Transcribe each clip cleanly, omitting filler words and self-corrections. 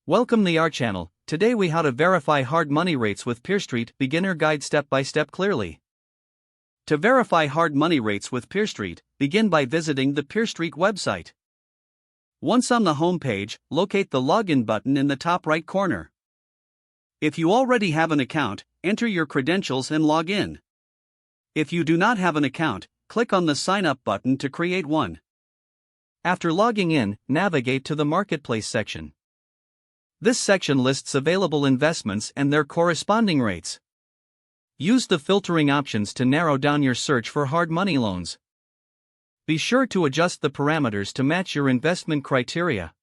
Welcome to our channel. Today we how to verify hard money rates with PeerStreet beginner guide step by step clearly. To verify hard money rates with PeerStreet, begin by visiting the PeerStreet website. Once on the home page, locate the login button in the top right corner. If you already have an account, enter your credentials and log in. If you do not have an account, click on the sign up button to create one. After logging in, navigate to the marketplace section. This section lists available investments and their corresponding rates. Use the filtering options to narrow down your search for hard money loans. Be sure to adjust the parameters to match your investment criteria.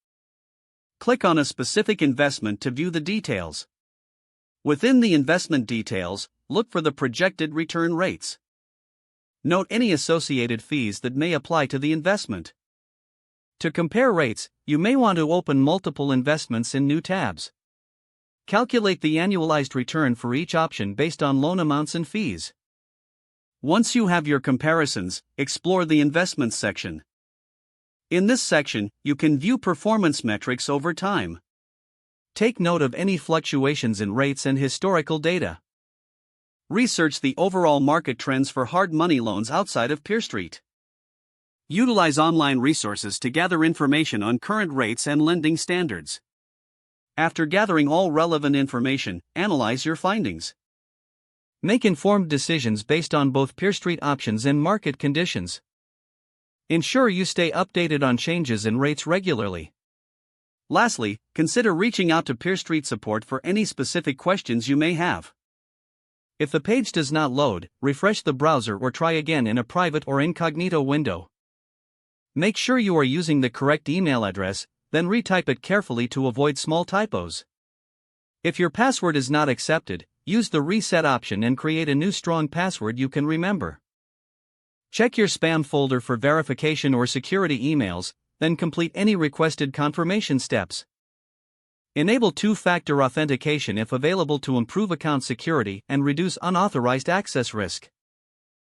Click on a specific investment to view the details. Within the investment details, look for the projected return rates. Note any associated fees that may apply to the investment. To compare rates, you may want to open multiple investments in new tabs. Calculate the annualized return for each option based on loan amounts and fees. Once you have your comparisons, explore the investments section. In this section, you can view performance metrics over time. Take note of any fluctuations in rates and historical data. Research the overall market trends for hard money loans outside of PeerStreet. Utilize online resources to gather information on current rates and lending standards. After gathering all relevant information, analyze your findings. Make informed decisions based on both PeerStreet options and market conditions. Ensure you stay updated on changes in rates regularly. Lastly, consider reaching out to PeerStreet support for any specific questions you may have. If the page does not load, refresh the browser or try again in a private or incognito window. Make sure you are using the correct email address, then retype it carefully to avoid small typos. If your password is not accepted, use the reset option and create a new strong password you can remember. Check your spam folder for verification or security emails, then complete any requested confirmation steps. Enable two-factor authentication if available to improve account security and reduce unauthorized access risk.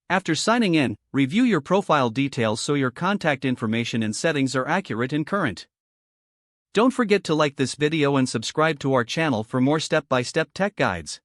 After signing in, review your profile details so your contact information and settings are accurate and current. Don't forget to like this video and subscribe to our channel for more step-by-step tech guides.